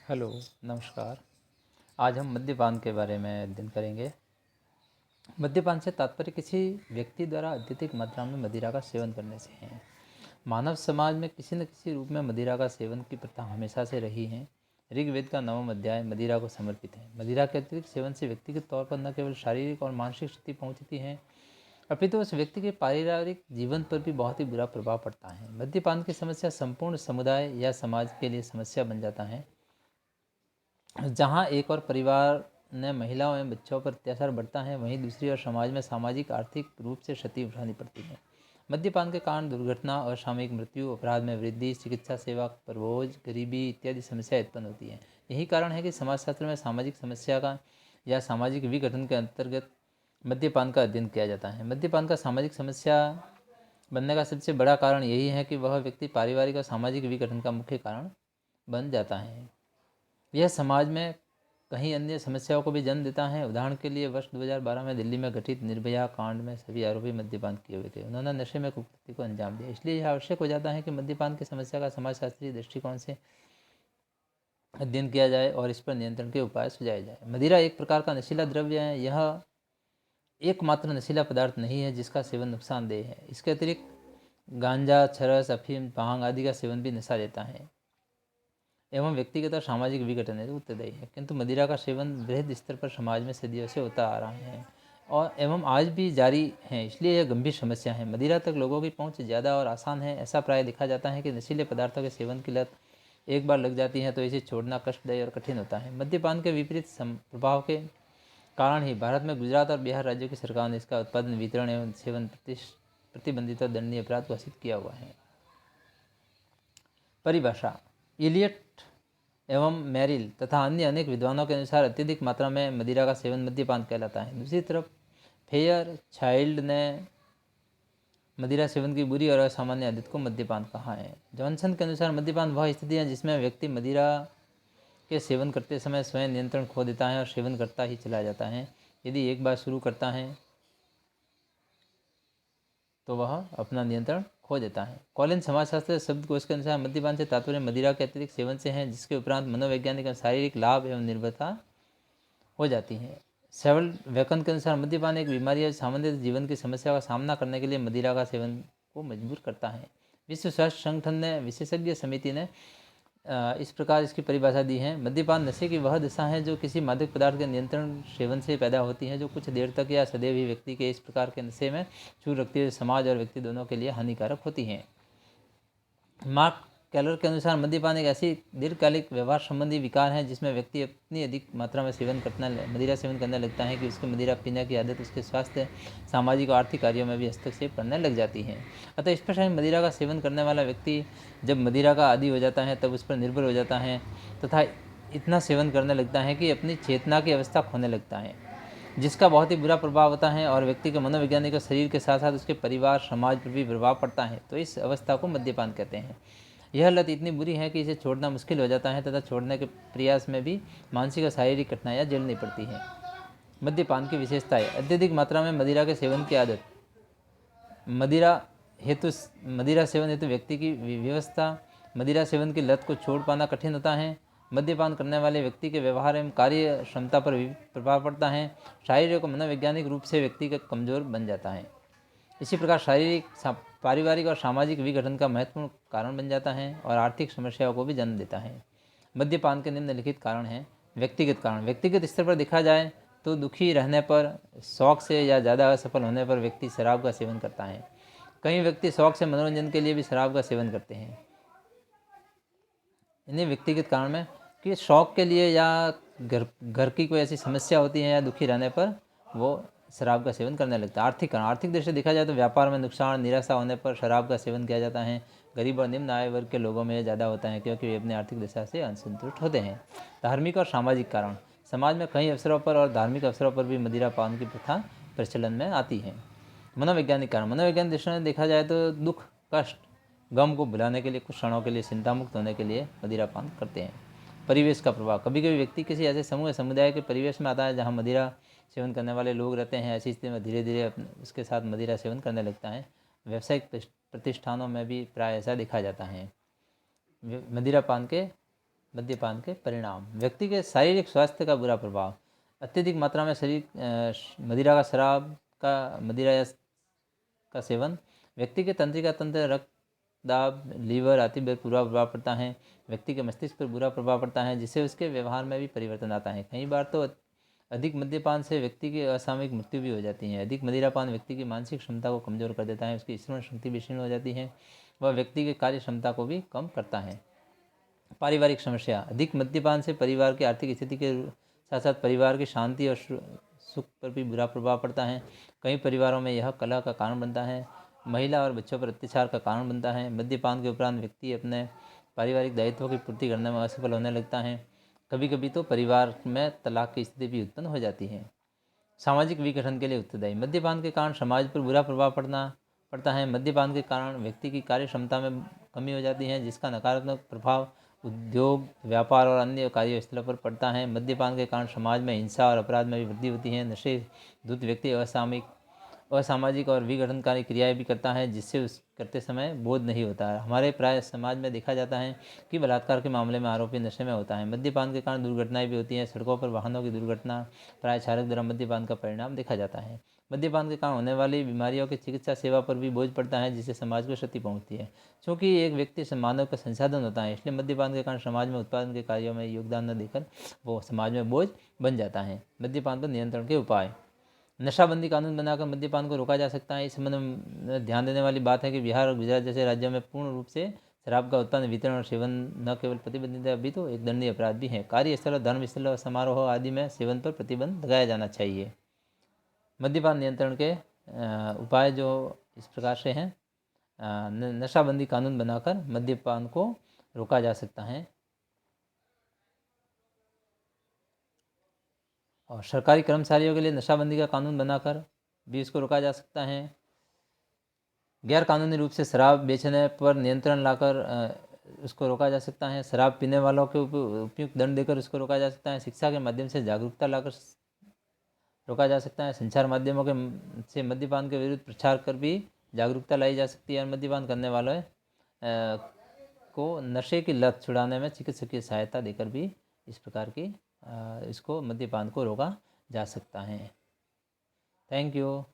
Hello, नमस्कार। आज हम मद्यपान के बारे में अध्ययन करेंगे। मद्यपान से तात्पर्य किसी व्यक्ति द्वारा अत्यधिक मात्रा में मदिरा का सेवन करने से है। मानव समाज में किसी न किसी रूप में मदिरा का सेवन की प्रथा हमेशा से रही है। ऋग्वेद का 9वां अध्याय मदिरा को समर्पित है। मदिरा के अतिरिक्त सेवन से व्यक्तिगत तौर पर न केवल शारीरिक और मानसिक क्षति पहुंचती है, अपितु उस व्यक्ति के पारिवारिक जीवन पर भी बहुत ही बुरा प्रभाव पड़ता है। मद्यपान की समस्या संपूर्ण समुदाय या समाज के लिए समस्या बन जाता है। जहाँ एक और परिवार ने महिलाओं एवं बच्चों पर अत्याचार बढ़ता है, वहीं दूसरी ओर समाज में सामाजिक आर्थिक रूप से क्षति उठानी पड़ती है। मद्यपान के कारण दुर्घटना, असामयिक मृत्यु, अपराध में वृद्धि, चिकित्सा सेवा पर बोझ, गरीबी इत्यादि समस्याएं उत्पन्न होती हैं। यही कारण है कि समाजशास्त्र में सामाजिक समस्या का या सामाजिक विघटन के अंतर्गत मद्यपान का अध्ययन किया जाता है। मद्यपान का सामाजिक समस्या बनने का सबसे बड़ा कारण यही है कि वह व्यक्ति पारिवारिक और सामाजिक विघटन का मुख्य कारण बन जाता है। यह समाज में कई अन्य समस्याओं को भी जन्म देता है। उदाहरण के लिए वर्ष 2012 में दिल्ली में घटित निर्भया कांड में सभी आरोपी मद्यपान किए हुए थे। उन्होंने नशे में कुकृत्य को अंजाम दिया। इसलिए यह आवश्यक हो जाता है कि मद्यपान की समस्या का समाजशास्त्रीय दृष्टिकोण से अध्ययन किया जाए और इस पर नियंत्रण के उपाय सुझाए जाए। मदिरा एक प्रकार का नशीला द्रव्य है। यह एकमात्र नशीला पदार्थ नहीं है जिसका सेवन नुकसानदेह है। इसके अतिरिक्त गांजा, चरस, अफीम, भांग आदि का सेवन भी नशा देता है एवं व्यक्तिगत और सामाजिक विघटन है उत्तरदायी है। किंतु मदिरा का सेवन बृहद स्तर पर समाज में सदियों से होता आ रहा है और एवं आज भी जारी है। इसलिए यह गंभीर समस्या है। मदिरा तक लोगों की पहुंच ज़्यादा और आसान है। ऐसा प्राय देखा जाता है कि नशीले पदार्थों के सेवन की लत एक बार लग जाती है तो इसे छोड़ना कष्टदायी और कठिन होता है। मद्यपान के विपरीत प्रभाव के कारण ही भारत में गुजरात और बिहार राज्यों की सरकार ने इसका उत्पादन, वितरण एवं सेवन प्रतिबंधित और दंडनीय अपराध घोषित किया हुआ है। परिभाषा: इलियट एवं मेरिल तथा अन्य अनेक विद्वानों के अनुसार अत्यधिक मात्रा में मदिरा का सेवन मद्यपान कहलाता है। दूसरी तरफ फेयर चाइल्ड ने मदिरा सेवन की बुरी और असामान्य आदत को मद्यपान कहा है। जॉनसन के अनुसार मद्यपान वह स्थिति है जिसमें व्यक्ति मदिरा के सेवन करते समय स्वयं नियंत्रण खो देता है और सेवन करता ही चला जाता है। यदि एक बार शुरू करता है तो वह अपना नियंत्रण खो देता है। कॉलिन समाजशास्त्र शब्दकोश के अनुसार मद्यपान से तात्पर्य मदिरा के अतिरिक्त सेवन से है, जिसके उपरांत मनोवैज्ञानिक और शारीरिक लाभ एवं निर्भरता हो जाती है। सेवल वेकन के अनुसार मद्यपान एक बीमारी है, सामान्य जीवन की समस्या का सामना करने के लिए मदिरा का सेवन को मजबूर करता है। विश्व स्वास्थ्य संगठन ने विशेषज्ञ समिति ने इस प्रकार इसकी परिभाषा दी है: मद्यपान नशे की वह दशा है जो किसी मादक पदार्थ के नियंत्रण सेवन से पैदा होती है, जो कुछ देर तक या सदैव ही व्यक्ति के इस प्रकार के नशे में चूर रखती है, समाज और व्यक्ति दोनों के लिए हानिकारक होती हैं। मार्क कैलर के अनुसार मद्यपान एक ऐसी दीर्घकालिक व्यवहार संबंधी विकार है जिसमें व्यक्ति अपनी अधिक मात्रा में मदिरा सेवन करने लगता है कि उसके मदिरा पीने की आदत उसके स्वास्थ्य, सामाजिक और आर्थिक कार्यों में भी हस्तक्षेप करने लग जाती है। अतः स्पष्ट है मदिरा का सेवन करने वाला व्यक्ति जब मदिरा का आदी हो जाता है तब उस पर निर्भर हो जाता है तथा इतना सेवन करने लगता है कि अपनी चेतना की अवस्था खोने लगता है, जिसका बहुत ही बुरा प्रभाव होता है और व्यक्ति के मनोवैज्ञानिक और शरीर के साथ साथ उसके परिवार, समाज पर भी प्रभाव पड़ता है। तो इस अवस्था को मद्यपान कहते हैं। यह लत इतनी बुरी है कि इसे छोड़ना मुश्किल हो जाता है तथा छोड़ने के प्रयास में भी मानसिक और शारीरिक कठिनाइयाँ झेलनी पड़ती हैं। मद्यपान की विशेषताएं: अत्यधिक मात्रा में मदिरा के सेवन की आदत। मदिरा सेवन हेतु व्यक्ति की व्यवस्था। मदिरा सेवन की लत को छोड़ पाना कठिन होता है। मद्यपान करने वाले व्यक्ति के व्यवहार एवं कार्य क्षमता पर भी प्रभाव पड़ता है। शारीरिक और मनोवैज्ञानिक रूप से व्यक्ति का कमजोर बन जाता है। इसी प्रकार शारीरिक, पारिवारिक और सामाजिक विघटन का महत्वपूर्ण कारण बन जाता है और आर्थिक समस्याओं को भी जन्म देता है। मद्यपान के निम्नलिखित कारण हैं। व्यक्तिगत कारण: व्यक्तिगत स्तर पर देखा जाए तो दुखी रहने पर, शौक से या ज़्यादा असफल होने पर व्यक्ति शराब का सेवन करता है। कई व्यक्ति शौक से मनोरंजन के लिए भी शराब का सेवन करते हैं। इन्हीं व्यक्तिगत कारण में कि शौक के लिए या घर की कोई ऐसी समस्या होती है या दुखी रहने पर वो शराब का सेवन करने लगता है। आर्थिक कारण: आर्थिक दृष्टि से देखा जाए तो व्यापार में नुकसान, निराशा होने पर शराब का सेवन किया जाता है। गरीब और निम्न आय वर्ग के लोगों में यह ज़्यादा होता है क्योंकि वे अपनी आर्थिक दशा से असंतुष्ट होते हैं। धार्मिक और सामाजिक कारण: समाज में कई अवसरों पर और धार्मिक अवसरों पर भी मदिरा पान की प्रथा प्रचलन में आती है। मनोवैज्ञानिक कारण: मनोवैज्ञानिक दृष्टि से देखा जाए तो दुख, कष्ट, गम को भुलाने के लिए, कुछ क्षणों के लिए चिंता मुक्त होने के लिए मदिरा पान करते हैं। परिवेश का प्रभाव: कभी कभी व्यक्ति किसी ऐसे समूह या समुदाय के परिवेश में आता है जहाँ मदिरा सेवन करने वाले लोग रहते हैं। ऐसी स्थिति में धीरे धीरे उसके साथ मदिरा सेवन करने लगता है। व्यावसायिक प्रतिष्ठानों में भी प्राय ऐसा देखा जाता है। मदिरा पान के मद्यपान के परिणाम। व्यक्ति के शारीरिक स्वास्थ्य का बुरा प्रभाव। अत्यधिक मात्रा में मदिरा का सेवन व्यक्ति के तंत्रिका तंत्र, रक्त दाब, लीवर आदि पर बुरा प्रभाव पड़ता है। व्यक्ति के मस्तिष्क पर बुरा प्रभाव पड़ता है, जिससे उसके व्यवहार में भी परिवर्तन आता है। कई बार तो अधिक मद्यपान से व्यक्ति की असामयिक मृत्यु भी हो जाती है। अधिक मदिरापान व्यक्ति की मानसिक क्षमता को कमजोर कर देता है, उसकी स्मरण शक्ति भी क्षीण हो जाती है, वह व्यक्ति की कार्य क्षमता को भी कम करता है। पारिवारिक समस्या। अधिक मद्यपान से परिवार की आर्थिक स्थिति के साथ साथ परिवार की शांति और सुख पर भी बुरा प्रभाव पड़ता है। कई परिवारों में यह कलह का कारण बनता है, महिला और बच्चों पर अत्याचार का कारण बनता है। मद्यपान के उपरांत व्यक्ति अपने पारिवारिक दायित्वों की पूर्ति करने में असफल होने लगता है। कभी कभी तो परिवार में तलाक की स्थिति भी उत्पन्न हो जाती है। सामाजिक विघटन के लिए उत्तरदायी। मद्यपान के कारण समाज पर बुरा प्रभाव पड़ता है। मद्यपान के कारण व्यक्ति की कार्य क्षमता में कमी हो जाती है, जिसका नकारात्मक प्रभाव उद्योग, व्यापार और अन्य कार्यस्थलों पर पड़ता है। मद्यपान के कारण समाज में हिंसा और अपराध में भी वृद्धि होती है। नशे धुत व्यक्ति असामाजिक और विघटनकारी क्रियाएं भी करता है, जिससे उस करते समय बोध नहीं होता है। हमारे प्राय समाज में देखा जाता है कि बलात्कार के मामले में आरोपी नशे में होता है। मद्यपान के कारण दुर्घटनाएं भी होती हैं। सड़कों पर वाहनों की दुर्घटना प्राय चालक द्वारा मद्यपान का परिणाम देखा जाता है। मद्यपान के कारण होने वाली बीमारियों की चिकित्सा सेवा पर भी बोझ पड़ता है, जिससे समाज को क्षति पहुंचती है। क्योंकि एक व्यक्ति मानव का संसाधन होता है, इसलिए मद्यपान के कारण समाज में उत्पादन के कार्यों में योगदान न देकर वो समाज में बोझ बन जाता है। मद्यपान पर नियंत्रण के उपाय। नशाबंदी कानून बनाकर मद्यपान को रोका जा सकता है। इस संबंध में ध्यान देने वाली बात है कि बिहार और गुजरात जैसे राज्यों में पूर्ण रूप से शराब का उत्पादन, वितरण और सेवन न केवल प्रतिबंधित है, अभी तो एक दंडनीय अपराध भी है। कार्यस्थल, धर्मस्थल और समारोह आदि में सेवन पर प्रतिबंध लगाया जाना चाहिए। मद्यपान नियंत्रण के उपाय जो इस प्रकार से हैं। नशाबंदी कानून बनाकर मद्यपान को रोका जा सकता है और सरकारी कर्मचारियों के लिए नशाबंदी का कानून बनाकर भी इसको रोका जा सकता है। गैर कानूनी रूप से शराब बेचने पर नियंत्रण लाकर उसको रोका जा सकता है। शराब पीने वालों के उपयुक्त दंड देकर उसको रोका जा सकता है। शिक्षा के माध्यम से जागरूकता लाकर रोका जा सकता है। संचार माध्यमों के से मद्यपान के विरुद्ध प्रचार कर भी जागरूकता लाई जा सकती है और मद्यपान करने वालों को नशे की लत छुड़ाने में चिकित्सकीय सहायता देकर भी इस प्रकार की इसको मद्यपान को रोका जा सकता है। Thank you.